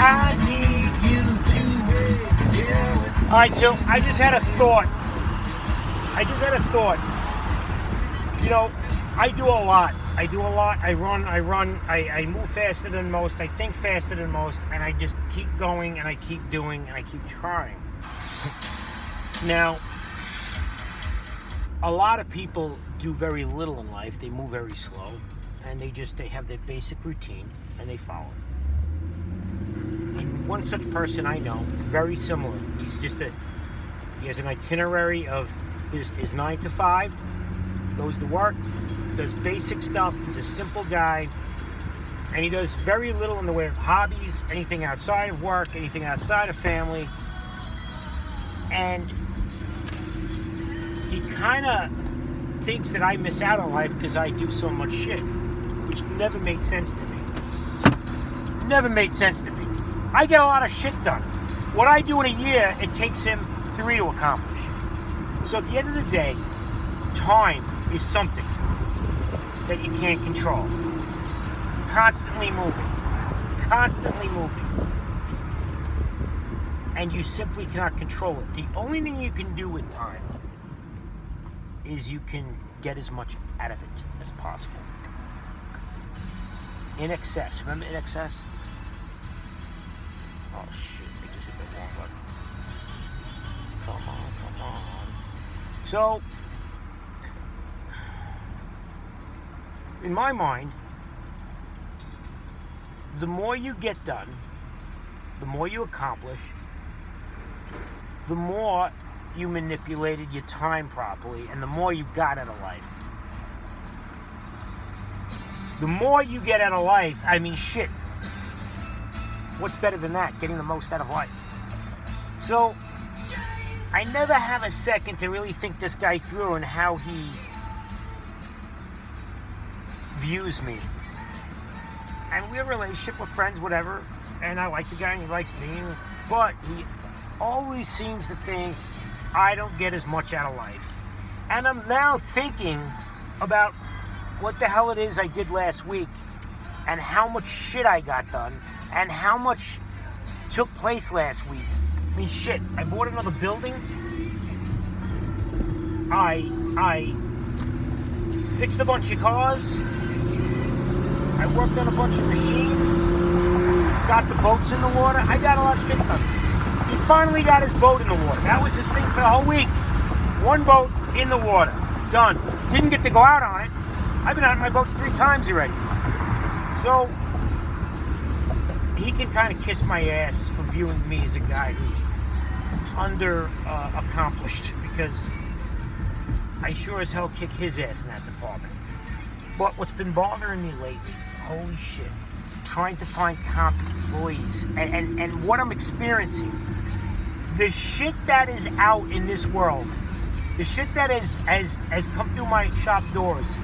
I need you to be here with me. Alright, so I just had a thought. You know, I do a lot. I run, I move faster than most, I think faster than most, and I just keep going and I keep doing and I keep trying. Now, a lot of people do very little in life. They move very slow, and they have their basic routine and they follow it. And one such person I know is very similar. He has an itinerary of his 9 to 5, goes to work, does basic stuff. He's a simple guy, and he does very little in the way of hobbies, anything outside of work, anything outside of family. And he kind of thinks that I miss out on life because I do so much shit, which never made sense to me. I get a lot of shit done. What I do in a year, it takes him 3 to accomplish. So at the end of the day, time is something that you can't control. It's constantly moving. And you simply cannot control it. The only thing you can do with time is you can get as much out of it as possible. In excess. Remember in excess? Oh shit, I just hit the wrong button. Come on. So, in my mind, the more you get done, the more you accomplish, the more you manipulated your time properly, and the more you got out of life. The more you get out of life, I mean, shit. What's better than that? Getting the most out of life. So, I never have a second to really think this guy through and how he views me. And we have a relationship, with friends, whatever, and I like the guy and he likes me, but he always seems to think I don't get as much out of life. And I'm now thinking about what the hell it is I did last week and how much shit I got done and how much took place last week. I mean, shit, I bought another building. I fixed a bunch of cars. I worked on a bunch of machines. Got the boats in the water. I got a lot of shit done. He finally got his boat in the water. That was his thing for the whole week. One boat in the water. Done. Didn't get to go out on it. I've been out on my boat 3 times already. So, he can kind of kiss my ass for viewing me as a guy who's accomplished, because I sure as hell kick his ass in that department. But what's been bothering me lately, holy shit, trying to find competent employees and what I'm experiencing, the shit that is out in this world, the shit that has come through my shop doors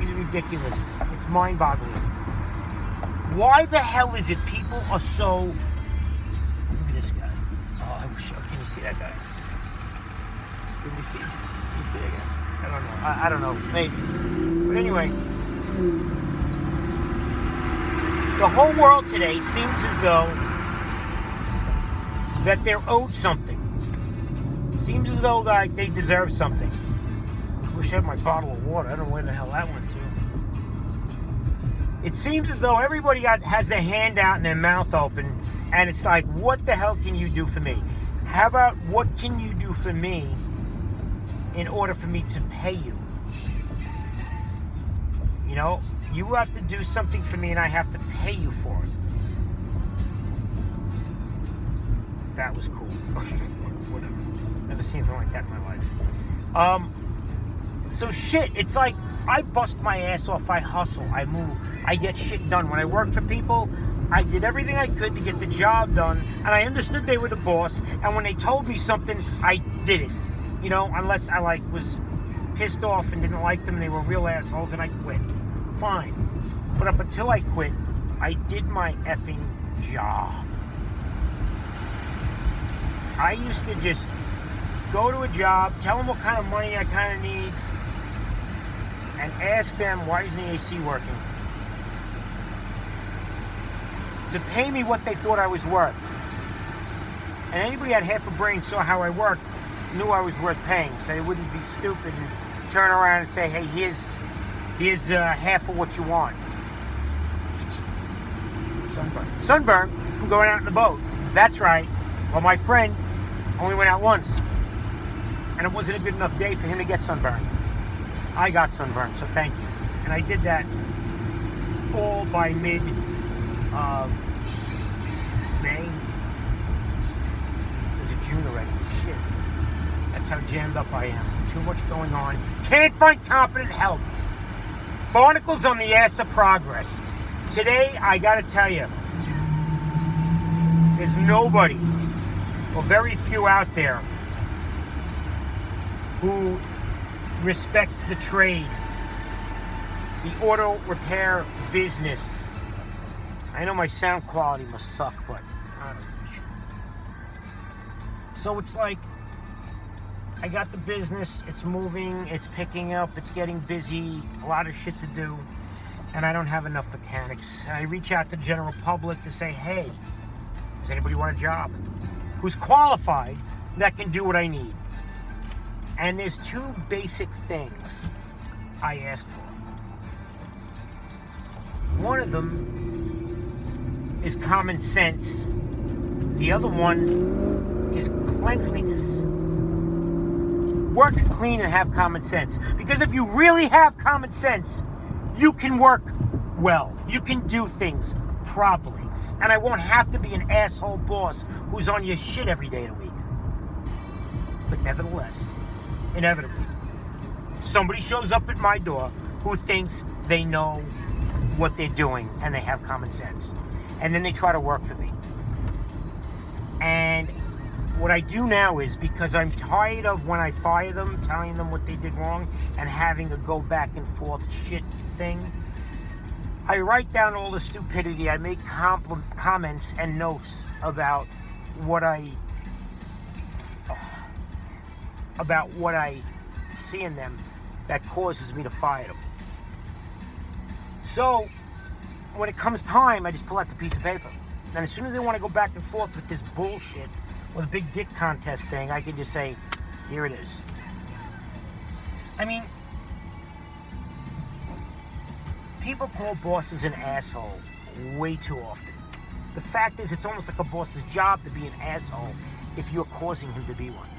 is ridiculous. It's mind-boggling. Why the hell is it people are so... Look at this guy. Oh, I wish... Can you see that guy? Can you see that guy? I don't know. Maybe. But anyway, the whole world today seems as though that they're owed something. Seems as though like they deserve something. I wish I had my bottle of water. I don't know where the hell that went to. It seems as though everybody has their hand out and their mouth open, and it's like, what the hell can you do for me? How about what can you do for me in order for me to pay you? You know, you have to do something for me and I have to pay you for it. That was cool. Whatever. Never seen anything like that in my life. So shit, it's like I bust my ass off, I hustle, I move, I get shit done. When I worked for people, I did everything I could to get the job done, and I understood they were the boss, and when they told me something, I did it. You know, unless I was pissed off and didn't like them and they were real assholes and I quit. Fine. But up until I quit, I did my effing job. I used to just go to a job, tell them what kind of money I kind of need, and ask them, why isn't the AC working? to pay me what they thought I was worth. And anybody that had half a brain saw how I worked, knew I was worth paying. So they wouldn't be stupid and turn around and say, hey, here's half of what you want. Sunburn from going out in the boat. That's right. Well, my friend only went out once. And it wasn't a good enough day for him to get sunburned. I got sunburned, so thank you. And I did that all by mid May. It was June already. Shit. That's how jammed up I am. Too much going on. Can't find competent help. Barnacles on the ass of progress. Today, I gotta tell you, there's nobody, or very few out there, who respect the trade, the auto repair business. I know my sound quality must suck, but I don't know. So it's like, I got the business, it's moving, it's picking up, it's getting busy, a lot of shit to do, and I don't have enough mechanics. And I reach out to the general public to say, hey, does anybody want a job? Who's qualified that can do what I need? And there's two basic things I ask for. One of them is common sense. The other one is cleanliness. Work clean and have common sense. Because if you really have common sense, you can work well. You can do things properly. And I won't have to be an asshole boss who's on your shit every day of the week. But nevertheless, inevitably, somebody shows up at my door who thinks they know what they're doing and they have common sense. And then they try to work for me. And what I do now is, because I'm tired of when I fire them, telling them what they did wrong and having a go back and forth shit thing, I write down all the stupidity. I make comments and notes about what I see in them that causes me to fire them. So when it comes time, I just pull out the piece of paper. And as soon as they want to go back and forth with this bullshit, with a big dick contest thing, I can just say, here it is. I mean, people call bosses an asshole way too often. The fact is, it's almost like a boss's job to be an asshole if you're causing him to be one.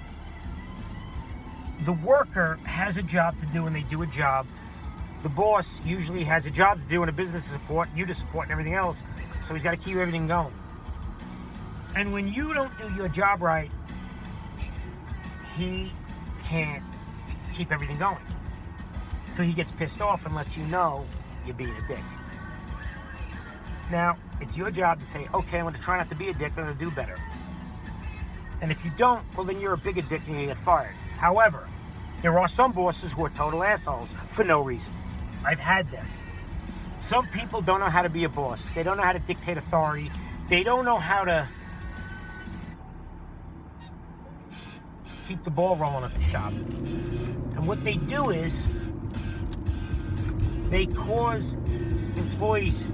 The worker has a job to do and they do a job. The boss usually has a job to do and a business to support, you to support and everything else. So he's got to keep everything going. And when you don't do your job right, he can't keep everything going. So he gets pissed off and lets you know you're being a dick. Now, it's your job to say, okay, I'm going to try not to be a dick, I'm going to do better. And if you don't, well, then you're a bigger dick and you get fired. However, there are some bosses who are total assholes for no reason. I've had them. Some people don't know how to be a boss. They don't know how to dictate authority. They don't know how to keep the ball rolling at the shop. And what they do is they cause employees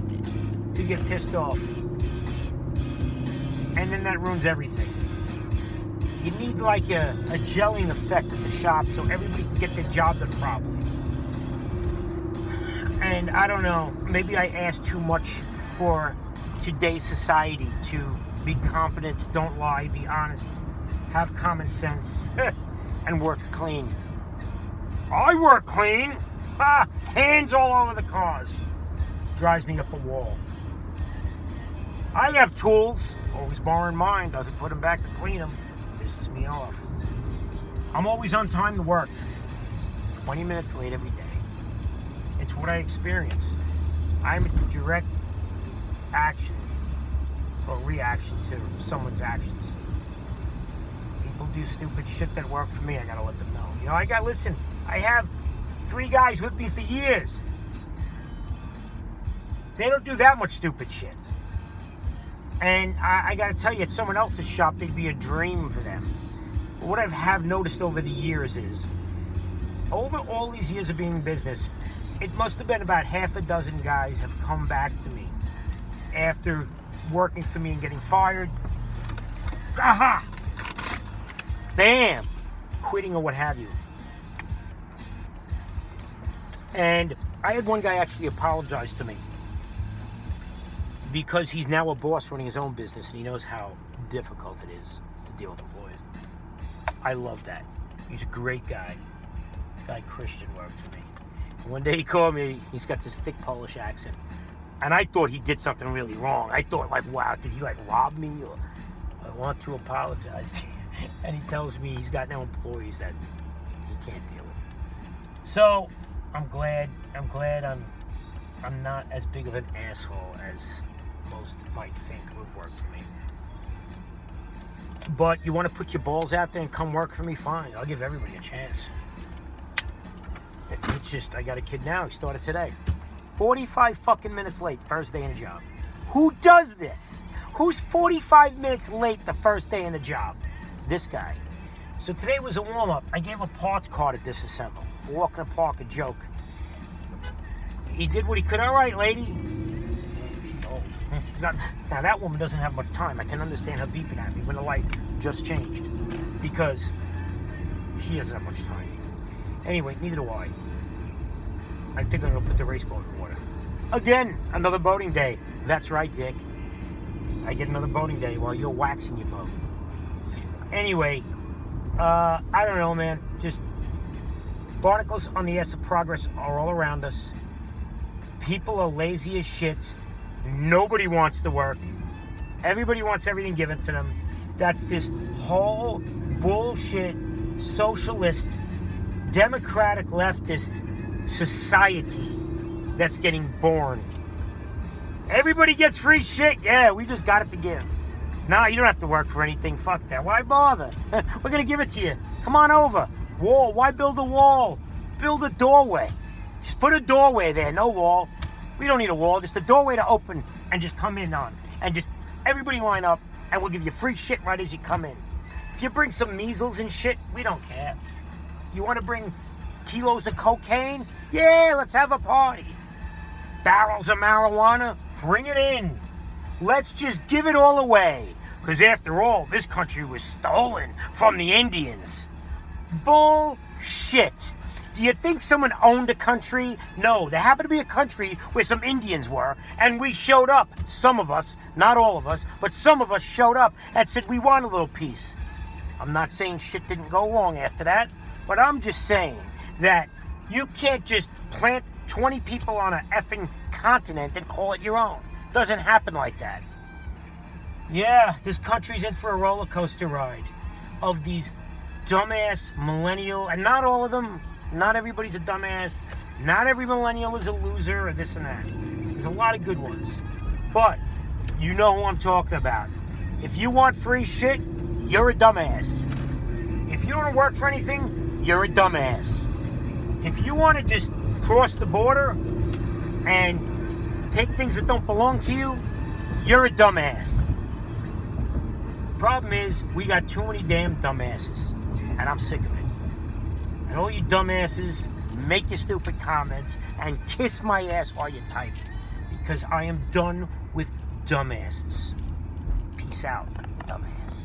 to get pissed off. And then that ruins everything. You need like a gelling effect at the shop so everybody can get their job done properly. And I don't know, maybe I ask too much for today's society to be competent, don't lie, be honest, have common sense, and work clean. I work clean! Hands all over the cars. Drives me up a wall. I have tools, always borrowing mine, doesn't put them back to clean them. Pisses me off. I'm always on time to work. 20 minutes late every day. It's what I experience. I'm a direct action or reaction to someone's actions. People do stupid shit that work for me, I gotta let them know. You know, I have 3 guys with me for years. They don't do that much stupid shit. And I gotta tell you, at someone else's shop, they'd be a dream for them. But what I have noticed over the years is, over all these years of being in business, it must have been about half a dozen guys have come back to me after working for me and getting fired. Aha! Bam! Quitting or what have you. And I had one guy actually apologize to me because he's now a boss running his own business and he knows how difficult it is to deal with employees. I love that. He's a great guy. Guy Christian worked for me. And one day he called me, he's got this thick Polish accent. And I thought he did something really wrong. I thought like, wow, did he like rob me? Or I want to apologize. And he tells me he's got no employees that he can't deal with. So I'm glad I'm not as big of an asshole as most might think would work for me. But you want to put your balls out there and come work for me? Fine. I'll give everybody a chance. It's just, I got a kid now. He started today. 45 fucking minutes late, first day in the job. Who does this? Who's 45 minutes late the first day in the job? This guy. So today was a warm-up. I gave a parts card to disassemble. Walk in the park, a joke. He did what he could. All right, lady. She's old. Now that woman doesn't have much time. I can understand her beeping at me when the light just changed. Because she doesn't have much time. Anyway, neither do I. I think I'm going to put the race boat in the water. Again, another boating day. That's right, Dick. I get another boating day while you're waxing your boat. Anyway, I don't know, man. Just barnacles on the S of progress are all around us. People are lazy as shit. Nobody wants to work. Everybody wants everything given to them. That's this whole bullshit socialist, democratic leftist society that's getting born. Everybody gets free shit. Yeah, we just got it to give. Nah, you don't have to work for anything. Fuck that. Why bother? We're going to give it to you. Come on over. Wall. Why build a wall? Build a doorway. Just put a doorway there. No wall. We don't need a wall. Just a doorway to open and just come in on. And just everybody line up and we'll give you free shit right as you come in. If you bring some measles and shit, we don't care. You want to bring kilos of cocaine? Yeah, let's have a party. Barrels of marijuana? Bring it in. Let's just give it all away. Because after all, this country was stolen from the Indians. Bullshit. Do you think someone owned a country? No, there happened to be a country where some Indians were, and we showed up. Some of us, not all of us, but some of us showed up and said we want a little piece. I'm not saying shit didn't go wrong after that, but I'm just saying that you can't just plant 20 people on an effing continent and call it your own. Doesn't happen like that. Yeah, this country's in for a roller coaster ride of these dumbass millennial, and not all of them. Not everybody's a dumbass. Not every millennial is a loser or this and that. There's a lot of good ones. But you know who I'm talking about. If you want free shit, you're a dumbass. If you don't work for anything, you're a dumbass. If you want to just cross the border and take things that don't belong to you, you're a dumbass. Problem is, we got too many damn dumbasses. And I'm sick of it. And all you dumbasses, make your stupid comments and kiss my ass while you type. Because I am done with dumbasses. Peace out, dumbass.